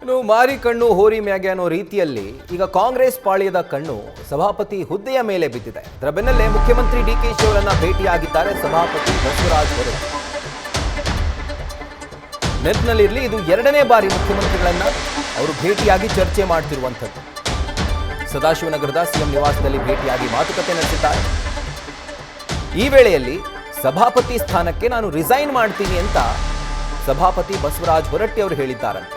ಇನ್ನು ಮಾರಿ ಕಣ್ಣು ಹೋರಿ ಮ್ಯಾಗೆ ಅನ್ನೋ ರೀತಿಯಲ್ಲಿ ಈಗ ಕಾಂಗ್ರೆಸ್ ಪಾಳ್ಯದ ಕಣ್ಣು ಸಭಾಪತಿ ಹುದ್ದೆಯ ಮೇಲೆ ಬಿದ್ದಿದೆ. ಅದರ ಬೆನ್ನಲ್ಲೇ ಮುಖ್ಯಮಂತ್ರಿ ಡಿಕೆಶಿ ಅವರನ್ನ ಭೇಟಿಯಾಗಿದ್ದಾರೆ ಸಭಾಪತಿ ಬಸವರಾಜ ಹೊರಟ್ಟಿ. ನೆನಪಿನಲ್ಲಿರಲಿ, ಇದು ಎರಡನೇ ಬಾರಿ ಮುಖ್ಯಮಂತ್ರಿಗಳನ್ನ ಅವರು ಭೇಟಿಯಾಗಿ ಚರ್ಚೆ ಮಾಡ್ತಿರುವಂಥದ್ದು. ಸದಾಶಿವನಗರದ ಸಿಎಂ ನಿವಾಸದಲ್ಲಿ ಭೇಟಿಯಾಗಿ ಮಾತುಕತೆ ನಡೆಸಿದ್ದಾರೆ. ಈ ವೇಳೆಯಲ್ಲಿ ಸಭಾಪತಿ ಸ್ಥಾನಕ್ಕೆ ನಾನು ರಿಸೈನ್ ಮಾಡ್ತೀನಿ ಅಂತ ಸಭಾಪತಿ ಬಸವರಾಜ ಹೊರಟ್ಟಿ ಅವರು ಹೇಳಿದ್ದಾರಂತೆ.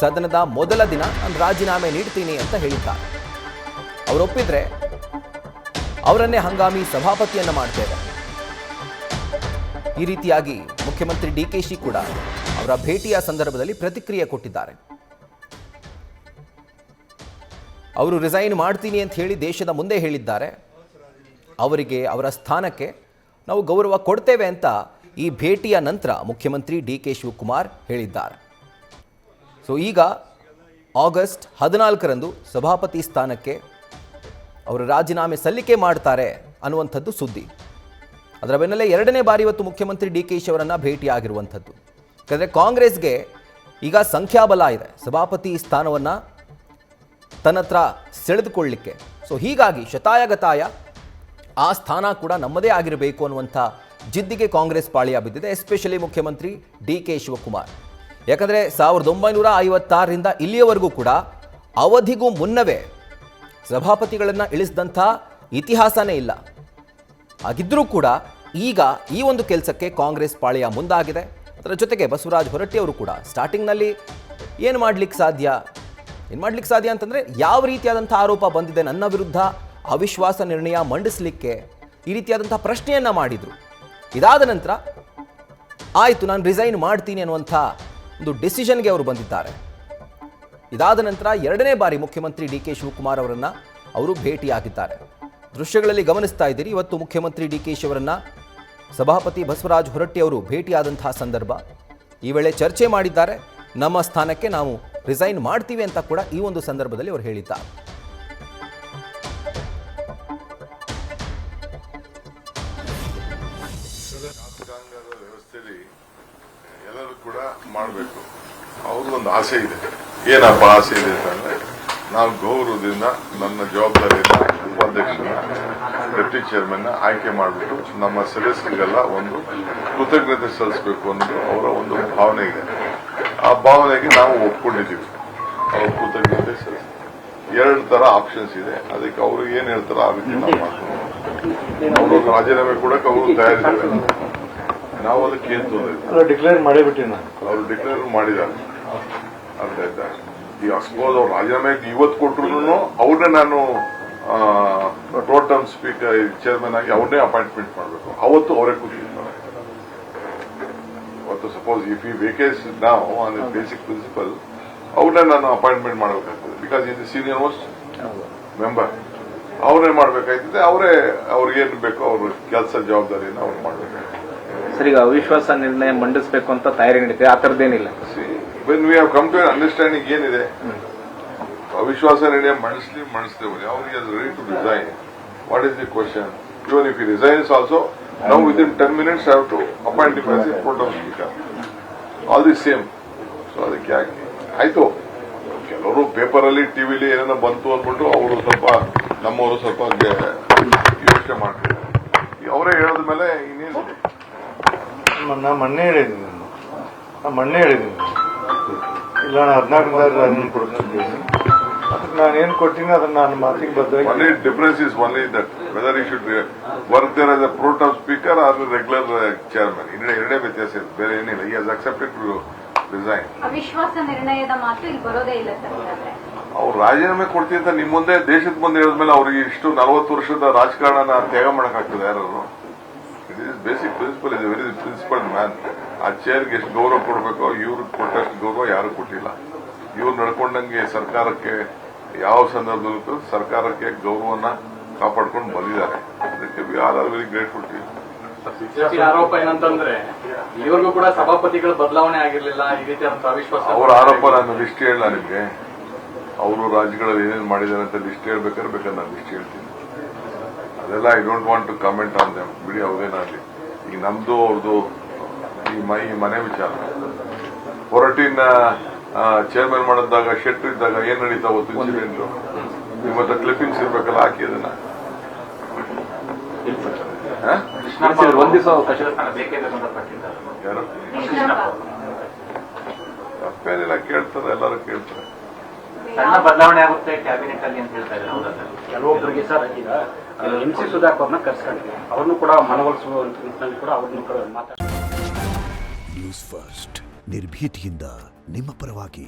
ಸದನದ ಮೊದಲ ದಿನ ನಾನು ರಾಜೀನಾಮೆ ನೀಡ್ತೀನಿ ಅಂತ ಹೇಳಿದ್ದಾರೆ. ಅವರು ಒಪ್ಪಿದ್ರೆ ಅವರನ್ನೇ ಹಂಗಾಮಿ ಸಭಾಪತಿಯನ್ನ ಮಾಡ್ತೇವೆ. ಈ ರೀತಿಯಾಗಿ ಮುಖ್ಯಮಂತ್ರಿ ಡಿಕೆಶಿ ಕೂಡ ಅವರ ಭೇಟಿಯ ಸಂದರ್ಭದಲ್ಲಿ ಪ್ರತಿಕ್ರಿಯೆ ಕೊಟ್ಟಿದ್ದಾರೆ. ಅವರು ರಿಸೈನ್ ಮಾಡ್ತೀನಿ ಅಂತ ಹೇಳಿ ದೇಶದ ಮುಂದೆ ಹೇಳಿದ್ದಾರೆ. ಅವರಿಗೆ ಅವರ ಸ್ಥಾನಕ್ಕೆ ನಾವು ಗೌರವ ಕೊಡ್ತೇವೆ ಅಂತ ಈ ಭೇಟಿಯ ನಂತರ ಮುಖ್ಯಮಂತ್ರಿ ಡಿ.ಕೆ. ಶಿವಕುಮಾರ್ ಹೇಳಿದ್ದಾರೆ. ಸೊ ಈಗ ಆಗಸ್ಟ್ 14ರಂದು ಸಭಾಪತಿ ಸ್ಥಾನಕ್ಕೆ ಅವರು ರಾಜೀನಾಮೆ ಸಲ್ಲಿಕೆ ಮಾಡ್ತಾರೆ ಅನ್ನುವಂಥದ್ದು ಸುದ್ದಿ. ಅದರ ಬೆನ್ನಲ್ಲೇ ಎರಡನೇ ಬಾರಿ ಇವತ್ತು ಮುಖ್ಯಮಂತ್ರಿ ಡಿ.ಕೆ.ಶಿ ಅವರನ್ನು ಭೇಟಿಯಾಗಿರುವಂಥದ್ದು. ಯಾಕಂದರೆ ಕಾಂಗ್ರೆಸ್ಗೆ ಈಗ ಸಂಖ್ಯಾಬಲ ಇದೆ ಸಭಾಪತಿ ಸ್ಥಾನವನ್ನು ತನ್ನತ್ರ ಸೆಳೆದುಕೊಳ್ಳಲಿಕ್ಕೆ. ಸೊ ಹೀಗಾಗಿ ಶತಾಯಗತಾಯ ಆ ಸ್ಥಾನ ಕೂಡ ನಮ್ಮದೇ ಆಗಿರಬೇಕು ಅನ್ನುವಂಥ ಜಿದ್ದಿಗೆ ಕಾಂಗ್ರೆಸ್ ಪಾಳ್ಯ ಬಿದ್ದಿದೆ, ಎಸ್ಪೆಷಲಿ ಮುಖ್ಯಮಂತ್ರಿ ಡಿ.ಕೆ. ಶಿವಕುಮಾರ್. ಯಾಕಂದರೆ 1956ರಿಂದ ಇಲ್ಲಿಯವರೆಗೂ ಕೂಡ ಅವಧಿಗೂ ಮುನ್ನವೇ ಸಭಾಪತಿಗಳನ್ನು ಇಳಿಸಿದಂಥ ಇತಿಹಾಸನೇ ಇಲ್ಲ. ಹಾಗಿದ್ದರೂ ಕೂಡ ಈಗ ಈ ಒಂದು ಕೆಲಸಕ್ಕೆ ಕಾಂಗ್ರೆಸ್ ಪಾಳ್ಯ ಮುಂದಾಗಿದೆ. ಅದರ ಜೊತೆಗೆ ಬಸವರಾಜ ಹೊರಟ್ಟಿ ಅವರು ಕೂಡ ಸ್ಟಾರ್ಟಿಂಗ್ನಲ್ಲಿ ಏನು ಮಾಡಲಿಕ್ಕೆ ಸಾಧ್ಯ ಅಂತಂದರೆ ಯಾವ ರೀತಿಯಾದಂಥ ಆರೋಪ ಬಂದಿದೆ ನನ್ನ ವಿರುದ್ಧ ಅವಿಶ್ವಾಸ ನಿರ್ಣಯ ಮಂಡಿಸಲಿಕ್ಕೆ ಈ ರೀತಿಯಾದಂಥ ಪ್ರಶ್ನೆಯನ್ನು ಮಾಡಿದರು. ಇದಾದ ನಂತರ ಆಯಿತು ನಾನು ರಿಸೈನ್ ಮಾಡ್ತೀನಿ ಅನ್ನುವಂಥ ಒಂದು ಡಿಸಿಷನ್ಗೆ ಅವರು ಬಂದಿದ್ದಾರೆ. ಇದಾದ ನಂತರ ಎರಡನೇ ಬಾರಿ ಮುಖ್ಯಮಂತ್ರಿ ಡಿ.ಕೆ. ಶಿವಕುಮಾರ್ ಅವರನ್ನು ಅವರು ಭೇಟಿಯಾಗಿದ್ದಾರೆ. ದೃಶ್ಯಗಳಲ್ಲಿ ಗಮನಿಸ್ತಾ ಇದ್ದೀರಿ. ಇವತ್ತು ಮುಖ್ಯಮಂತ್ರಿ ಡಿ.ಕೆ.ಶಿ ಅವರನ್ನು ಸಭಾಪತಿ ಬಸವರಾಜ ಹೊರಟ್ಟಿ ಅವರು ಭೇಟಿಯಾದಂತಹ ಸಂದರ್ಭ. ಈ ವೇಳೆ ಚರ್ಚೆ ಮಾಡಿದ್ದಾರೆ. ನಮ್ಮ ಸ್ಥಾನಕ್ಕೆ ನಾವು ರಿಸೈನ್ ಮಾಡ್ತೀವಿ ಅಂತ ಕೂಡ ಈ ಒಂದು ಸಂದರ್ಭದಲ್ಲಿ ಅವರು ಹೇಳಿದ್ದಾರೆ. ವ್ಯವಸ್ಥೆಯಲ್ಲಿ ಎಲ್ಲರೂ ಕೂಡ ಮಾಡಬೇಕು. ಅವ್ರಿಗೊಂದು ಒಂದು ಆಸೆ ಇದೆ. ಏನಪ್ಪ ಆಸೆ ಇದೆ ಅಂತಂದ್ರೆ, ನಾವು ಗೌರವದಿಂದ ನನ್ನ ಜವಾಬ್ದಾರಿಯಿಂದ ಉಪಾಧ್ಯಕ್ಷರನ್ನ ಡೆಪ್ಟಿ ಚೇರ್ಮನ್ ಆಯ್ಕೆ ಮಾಡಿಬಿಟ್ಟು ನಮ್ಮ ಸದಸ್ಯರಿಗೆಲ್ಲ ಒಂದು ಕೃತಜ್ಞತೆ ಸಲ್ಲಿಸಬೇಕು ಅನ್ನೋದು ಅವರ ಒಂದು ಭಾವನೆ ಇದೆ. ಆ ಭಾವನೆಗೆ ನಾವು ಒಪ್ಕೊಂಡಿದ್ದೀವಿ. ಅವ್ರ ಕೃತಜ್ಞತೆ ಸಲ್ಲಿಸ್ತೀವಿ. ಎರಡು ತರ ಆಪ್ಷನ್ಸ್ ಇದೆ. ಅದಕ್ಕೆ ಅವರು ಏನ್ ಹೇಳ್ತಾರೋ ಆ ರೀತಿ ನಾವು ಮಾಡ್ತೀವಿ. ಅವರು ರಾಜೀನಾಮೆ ಕೊಡಕ್ಕೆ ಅವರು ತಯಾರಿದ್ದಾರೆ. ನಾವು ಅದಕ್ಕೆ ಏನ್ ತೊಂದರೆ ಡಿಕ್ಲೇರ್ ಮಾಡಿಬಿಟ್ಟಿ ಅವರು ಡಿಕ್ಲೇರ್ ಮಾಡಿದ್ದಾರೆ. ಅರ್ಥ ಆಯ್ತಾ? ಈಗ ಸಪೋಸ್ ಅವ್ರು ರಾಜೀನಾಮೆ ಇವತ್ತು ಕೊಟ್ಟರು ಅವ್ರನ್ನೇ ನಾನು ಪ್ರೋಟಮ್ ಸ್ಪೀಕರ್ ಚೇರ್ಮನ್ ಆಗಿ ಅವ್ರನ್ನೇ ಅಪಾಯಿಂಟ್ಮೆಂಟ್ ಮಾಡಬೇಕು. ಅವತ್ತು ಅವರೇ ಕೂತಿರ್ತಾರೆ. ಅವತ್ತು ಸಪೋಸ್ ಇಫ್ ಯು ವೇಕೇಸ್ ನಾವು ಆನ್ ಬೇಸಿಕ್ ಪ್ರಿನ್ಸಿಪಲ್ ಅವ್ರನ್ನೇ ನಾನು ಅಪಾಯಿಂಟ್ಮೆಂಟ್ ಮಾಡಬೇಕಾಗ್ತದೆ. Because is senior most member. ಅವರೇ ಮಾಡಬೇಕಾಗ್ತದೆ. ಅವ್ರಿಗೇನು ಬೇಕೋ ಅವ್ರ ಕೆಲಸ ಜವಾಬ್ದಾರಿಯನ್ನು ಅವ್ರು ಮಾಡಬೇಕಾಗ್ತದೆ. ಸರ್, ಈಗ ಅವಿಶ್ವಾಸ ನಿರ್ಣಯ ಮಂಡಿಸಬೇಕು ಅಂತ ತಯಾರಿ ನಡೀತಿದೆ, ಆ ಥರದ್ದೇನಿಲ್ಲ. When we have come to understanding ಏನಿದೆ, ಅವಿಶ್ವಾಸ ನಿರ್ಣಯ ಮಾಡಿಸ್ತೇವೆ. ಅವ್ರಿಗೆ ಅದು ready to resign. What is the question? Even if you resigns also now within 10 minutes have to appoint him as the pro tem speaker. All the same. So ಅದಕ್ಕೆ ಯಾಕೆ ಆಯ್ತು, ಕೆಲವರು ಪೇಪರ್ ಅಲ್ಲಿ ಟಿವಿಲಿ ಏನೇನೋ ಬಂತು ಅಂದ್ಬಿಟ್ಟು ಅವರು ಸ್ವಲ್ಪ ನಮ್ಮವರು ಸ್ವಲ್ಪ ಯೋಚನೆ ಮಾಡ್ತಾರೆ. ಅವರೇ ಹೇಳದ ಮೇಲೆ ಇನ್ನೇನಿದೆ. ನಾನು ಮೊನ್ನೆ ಹೇಳಿದ್ದೀನಿ ಇಲ್ಲ, ನಾನು 14 ನಾನು ಕೊಡ್ತೀನಿ. ಅದಕ್ಕೆ ನಾನೇನು ಕೊಡ್ತೀನಿ ಅದನ್ನ ನಾನು ಮಾತಿಗೆ ಬದ್ಧ. Only difference is only that whether he should work there as a pro tem speaker or a regular chairman. ಎರಡೇ ವ್ಯತ್ಯಾಸ ಇದೆ, ಬೇರೆ ಏನಿಲ್ಲ. He has accepted to resign. ಅವಿಶ್ವಾಸ ನಿರ್ಣಯದ ಮಾತು ಇಲ್ಲಿ ಬರೋದೇ ಇಲ್ಲ ಸರ್. ಅವ್ರು ರಾಜೀನಾಮೆ ಕೊಡ್ತೀನಿ ಅಂತ ನಿಮ್ಮ ಮುಂದೆ ದೇಶದ ಮುಂದೆ ಹೇಳಿದ್ಮೇಲೆ ಅವ್ರಿಗೆ ಇಷ್ಟು 40 ವರ್ಷದ ರಾಜಕಾರಣನ ತ್ಯಾಗ ಮಾಡಕ್ಕಾಗ್ತದೆ ಯಾರು? It is basic principle. Is very principle man. ಆ ಚೇರ್ಗೆ ಎಷ್ಟು ಗೌರವ ಕೊಡಬೇಕೋ ಇವ್ರಿಗೆ ಕೊಟ್ಟಷ್ಟು ಗೌರವ ಯಾರು ಕೊಟ್ಟಿಲ್ಲ. ಇವ್ರು ನಡ್ಕೊಂಡಂಗೆ ಸರ್ಕಾರಕ್ಕೆ ಯಾವ ಸಂದರ್ಭದಲ್ಲೂ ಸರ್ಕಾರಕ್ಕೆ ಗೌರವನ ಕಾಪಾಡ್ಕೊಂಡು ಬಂದಿದ್ದಾರೆ. ಅದಕ್ಕೆ we are very grateful to you. ಆರೋಪ ಏನಂತಂದ್ರೆ ಇವ್ರಿಗೂ ಕೂಡ ಸಭಾಪತಿಗಳ ಬದಲಾವಣೆ ಆಗಿರ್ಲಿಲ್ಲ, ಈ ರೀತಿ ಅವಿಶ್ವಾಸ. ಅವರ ಆರೋಪ ನಾನು ಲಿಸ್ಟ್ ಹೇಳ ನಿಮ್ಗೆ. ಅವರು ರಾಜ್ಯಗಳಲ್ಲಿ ಏನೇನು ಮಾಡಿದ್ದಾರೆ ಅಂತ ಲಿಸ್ಟ್ ಬೇಕಾದ್ರೆ ನಾನು ಲಿಸ್ಟ್ ಹೇಳ್ತೀನಿ. ಅದೆಲ್ಲ I don't want to comment on them. ಬಿಡಿ, ಅವ್ರೇನಾಗಲಿ. ಈಗ ನಮ್ದು ಅವ್ರದ್ದು ಈ ಮನೆ ವಿಚಾರ ಹೊರಟಿನ ಚೇರ್ಮನ್ ಮಾಡಿದಾಗ ಶೆಟ್ರ್ ಇದ್ದಾಗ ಏನ್ ನಡೀತಾ ಹೋಯ್ತು ಇನ್ಸಿಡೆಂಟ್ ನಿಮ್ಮ ಹತ್ರ ಕ್ಲಿಪ್ಪಿಂಗ್ಸ್ ಇರ್ಬೇಕಲ್ಲ ಹಾಕಿ ಅದನ್ನ ಒಂದ್ ದಿವಸ ಅವಕಾಶ ಬೇಕಿದೆ ಸಂಬಂಧಪಟ್ಟಿದ್ದಾರೆ ಯಾರು ಕೃಷ್ಣಪ್ಪ ತಪ್ಪೇನಿಲ್ಲ, ಕೇಳ್ತಾರೆ, ಎಲ್ಲರೂ ಕೇಳ್ತಾರೆ. ಸಣ್ಣ ಬದಲಾವಣೆ ಆಗುತ್ತೆ ಕ್ಯಾಬಿನೆಟ್ ಅಲ್ಲಿ ಅಂತ ಹೇಳ್ತಾ ಇದ್ದಾರೆ. ಹೌದಾ ಸರ್? ಕೆಲವೊಬ್ಬರಿಗೆ ಸರ್ ಈಗ MC ಸುಧಾಕರ್ನ ಕರ್ಸ್ಕೊಂಡಿದ್ದೀವಿ, ಅವ್ರನ್ನು ಕೂಡ ಮನವೊಲಿಸುವ ನಿಟ್ಟಿನಲ್ಲಿ ಕೂಡ ಅವ್ರನ್ನು ಕೂಡ ಮಾತಾಡ್ತಾರೆ. ನ್ಯೂಸ್ ಫಸ್ಟ್ ನಿರ್ಭೀತಿಯಿಂದ ನಿಮ್ಮ ಪರವಾಗಿ.